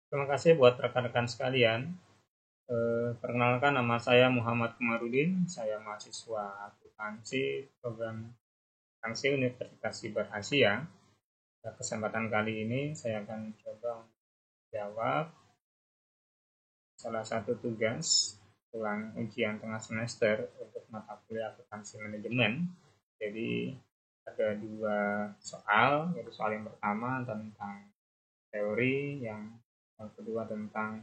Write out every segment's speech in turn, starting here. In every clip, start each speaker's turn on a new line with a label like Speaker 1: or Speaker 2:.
Speaker 1: Terima kasih buat rekan-rekan sekalian. Perkenalkan, nama saya Muhammad Komarudin. Saya mahasiswa akuntansi program akuntansi Universitas Siber Asia. Pada kesempatan kali ini saya akan coba menjawab salah satu tugas ulang ujian tengah semester untuk mata kuliah akuntansi manajemen. Jadi ada dua soal, yaitu soal yang pertama tentang teori, yang kedua tentang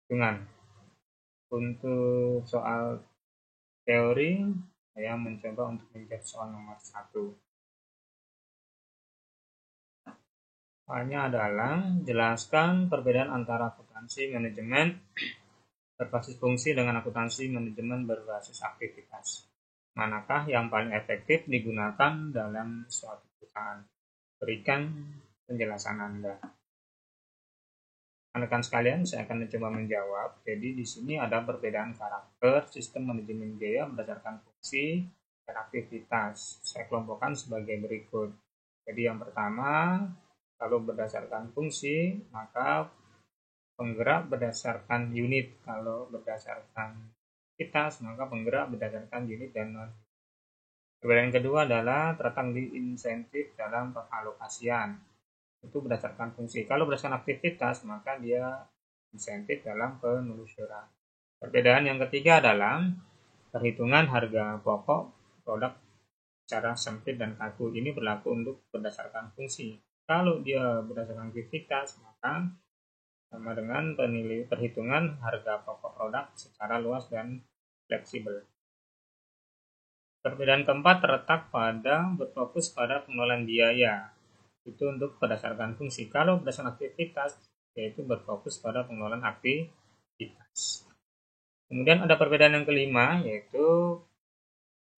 Speaker 1: hitungan. Untuk soal teori, saya mencoba untuk menjawab soal nomor 1. Soalnya adalah jelaskan perbedaan antara akuntansi manajemen berbasis fungsi dengan akuntansi manajemen berbasis aktivitas. Manakah yang paling efektif digunakan dalam suatu perusahaan? Berikan penjelasan Anda. Rekan-rekan sekalian, saya akan mencoba menjawab. Jadi di sini ada perbedaan karakter sistem manajemen biaya berdasarkan fungsi dan aktivitas. Saya kelompokkan sebagai berikut. Jadi yang pertama, kalau berdasarkan fungsi, maka penggerak berdasarkan unit. Kalau berdasarkan aktivitas, maka penggerak berdasarkan unit dan non. Perbedaan kedua adalah terletak di insentif dalam pengalokasian. Itu berdasarkan fungsi. Kalau berdasarkan aktivitas, maka dia insentif dalam penelusuran. Perbedaan yang ketiga adalah perhitungan harga pokok produk secara sempit dan kaku. Ini berlaku untuk berdasarkan fungsi. Kalau dia berdasarkan aktivitas, maka sama dengan perhitungan harga pokok produk secara luas dan fleksibel. Perbedaan keempat terletak pada berfokus pada pengelolaan biaya. Itu untuk berdasarkan fungsi. Kalau berdasarkan aktivitas, yaitu berfokus pada pengelolaan aktivitas. Kemudian ada perbedaan yang kelima, yaitu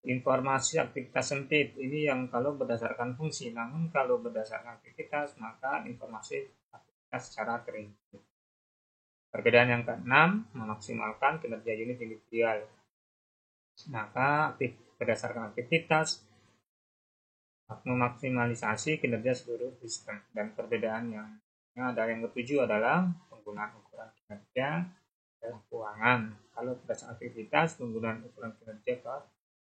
Speaker 1: informasi aktivitas sempit. Ini yang kalau berdasarkan fungsi, namun kalau berdasarkan aktivitas, maka informasi aktivitas secara terinci. Perbedaan yang keenam, memaksimalkan kinerja unit industrial. Maka berdasarkan aktivitas, memaksimalisasi kinerja seluruh sistem. Dan perbedaan yang ada yang ketujuh adalah penggunaan ukuran kinerja dalam keuangan. Kalau berdasarkan aktivitas, penggunaan ukuran kinerja ke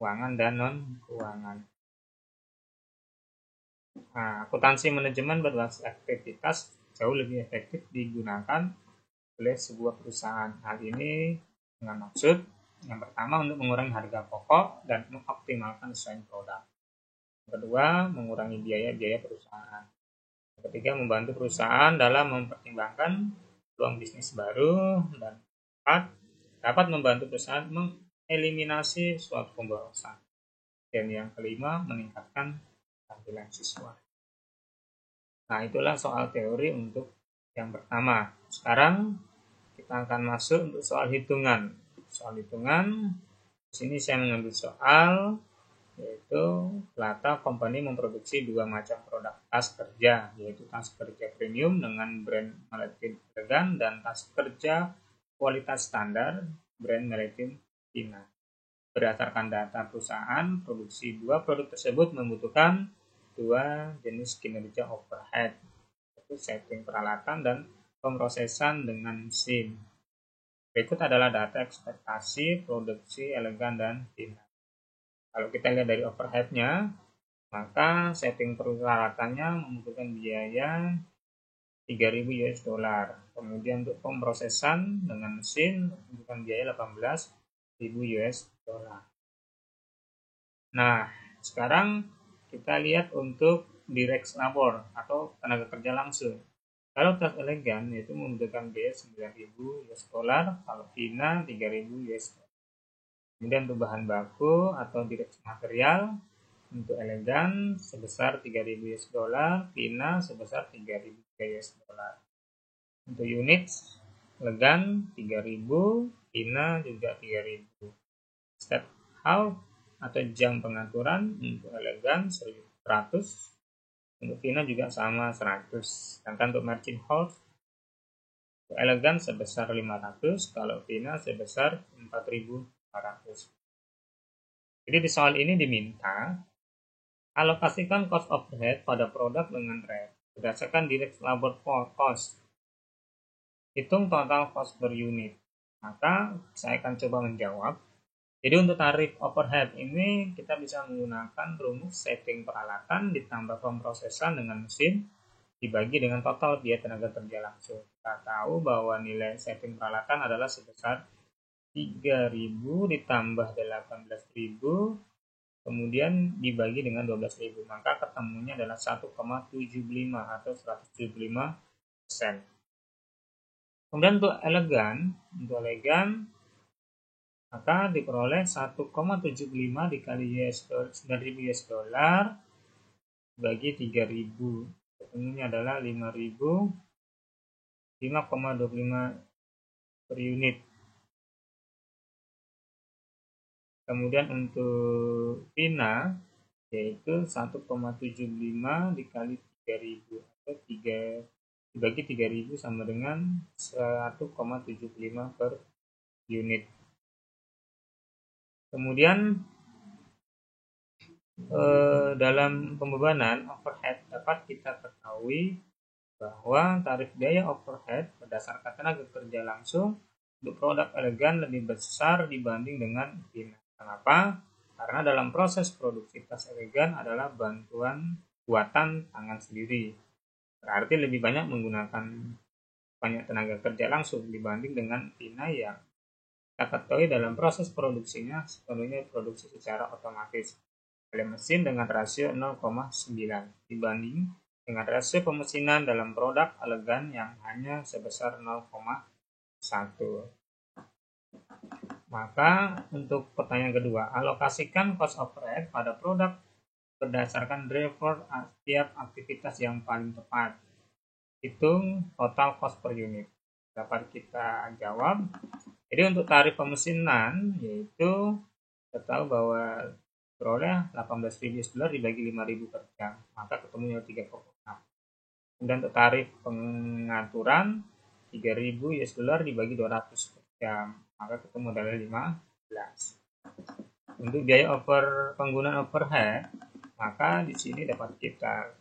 Speaker 1: keuangan dan non keuangan. Nah, akuntansi manajemen berbasis aktivitas jauh lebih efektif digunakan oleh sebuah perusahaan. Hal ini dengan maksud yang pertama untuk mengurangi harga pokok dan mengoptimalkan desain produk. Yang kedua, mengurangi biaya-biaya perusahaan. Yang ketiga, membantu perusahaan dalam mempertimbangkan peluang bisnis baru. Dan keempat, dapat membantu perusahaan mengeliminasi suatu pemborosan. Dan yang kelima, meningkatkan keterampilan siswa. Nah, itulah soal teori untuk yang pertama. Sekarang kita akan masuk untuk soal hitungan. Soal hitungan, di sini saya mengambil soal yaitu Lata Company memproduksi dua macam produk tas kerja, yaitu tas kerja premium dengan brand Maletin Elegan dan tas kerja kualitas standar brand Maletin Tina. Berdasarkan data perusahaan, produksi dua produk tersebut membutuhkan dua jenis kinerja overhead, yaitu setting peralatan dan pemrosesan dengan mesin. Berikut adalah data ekspektasi produksi Elegan dan Tina. Kalau kita lihat dari overhead-nya, maka setting peralatannya membutuhkan biaya 3.000 US dollar. Kemudian untuk pemrosesan dengan mesin membutuhkan biaya 18.000 US dollar. Nah, sekarang kita lihat untuk direct labor atau tenaga kerja langsung. Kalau tas Elegan itu membutuhkan biaya 9.000 US dollar, kalau Tina 3.000 US dollar. Kemudian untuk bahan baku atau direct material, untuk Elegan sebesar 3.000 US dollar, Tina sebesar 3.000 US dollar. Untuk unit Elegan 3.000, Tina juga 3.000. Step half atau jam pengaturan untuk Elegan 100, untuk Tina juga sama 100. Sedangkan untuk margin hold untuk Elegan sebesar 500, kalau Tina sebesar 4.500. Jadi di soal ini diminta alokasikan cost overhead pada produk dengan rate. berdasarkan direct labor cost. Hitung total cost per unit. Maka saya akan coba menjawab. Jadi untuk tarif overhead ini kita bisa menggunakan rumus setting peralatan ditambah pemrosesan dengan mesin dibagi dengan total biaya tenaga kerja langsung. Kita tahu bahwa nilai setting peralatan adalah sebesar 3.000 ditambah 18.000 kemudian dibagi dengan 12.000, maka ketemunya adalah 1,75 atau 175%. Kemudian untuk elegan maka diperoleh 1,75 dikali 9.000 US dollar bagi 3.000, ketemunya adalah 5.000, 5,25 per unit. Kemudian untuk Vina yaitu 1,75 dikali 3.000 atau 3 dibagi 3.000 sama dengan 1,75 per unit. Kemudian dalam pembebanan overhead dapat kita ketahui bahwa tarif biaya overhead berdasarkan tenaga kerja langsung untuk produk elegan lebih besar dibanding dengan Vina. Kenapa? Karena dalam proses produksi tas elegan adalah bantuan buatan tangan sendiri. Berarti lebih banyak menggunakan banyak tenaga kerja langsung dibanding dengan Vina yang kita ketahui dalam proses produksinya sepenuhnya produksi secara otomatis oleh mesin dengan rasio 0,9 dibanding dengan rasio pemesinan dalam produk elegan yang hanya sebesar 0,1. Maka untuk pertanyaan kedua, alokasikan cost overhead pada produk berdasarkan driver setiap aktivitas yang paling tepat. Hitung total cost per unit. Dapat kita jawab. Jadi untuk tarif pemesinan yaitu kita tahu bahwa peroleh 18.000 US dollar dibagi 5.000 per jam, maka ketemunya 3,6. Kemudian untuk tarif pengaturan 3.000 US dollar dibagi 200 per jam, maka ketemu adalah 15. Untuk biaya penggunaan overhead, maka di sini dapat kita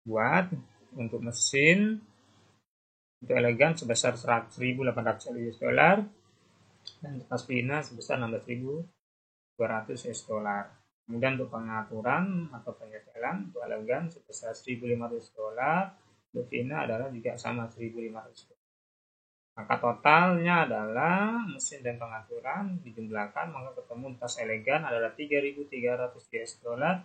Speaker 1: buat untuk mesin untuk elegan sebesar 1.800 US dollar dan tas Vina sebesar 16.200 US dollar. Kemudian untuk pengaturan atau penyetelan untuk elegan sebesar 1.500 dolar, untuk Vina adalah juga sama 1.500 dolar. Maka totalnya adalah mesin dan pengaturan dijumlahkan, maka ketemu tas elegan adalah 3.300 US dollar.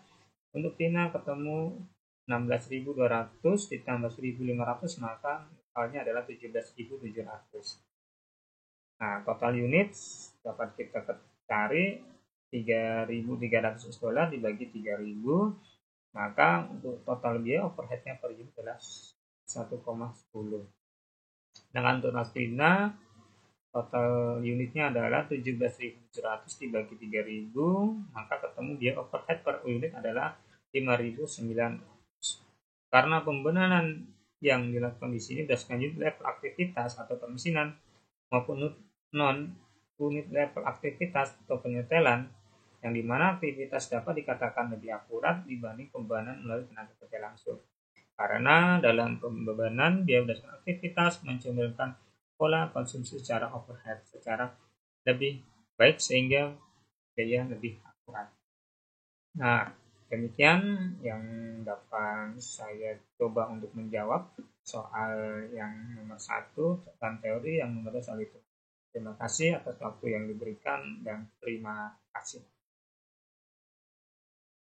Speaker 1: Untuk Vina ketemu 16.200 ditambah 1.500, maka totalnya adalah 17.700. Nah, total unit dapat kita cari 3.300 US dollar dibagi 3.000, maka untuk total biaya overheadnya per unit adalah 1,10. Dengan untuk tas Vina total unitnya adalah 17.700 dibagi 3.000, maka ketemu biaya overhead per unit adalah 5.900. Karena pembenaran yang dilakukan di sini berdasarkan unit level aktivitas atau pemesinan maupun non unit level aktivitas atau penyetelan, yang dimana aktivitas dapat dikatakan lebih akurat dibanding pembebanan melalui tenaga kerja langsung. Karena dalam pembebanan biaya berdasarkan aktivitas mencerminkan pola konsumsi secara overhead secara lebih baik sehingga biaya lebih akurat. Nah, demikian yang dapat saya coba untuk menjawab soal yang nomor 1 tentang teori, yang nomor 2 soal itu. Terima kasih atas waktu yang diberikan dan terima kasih.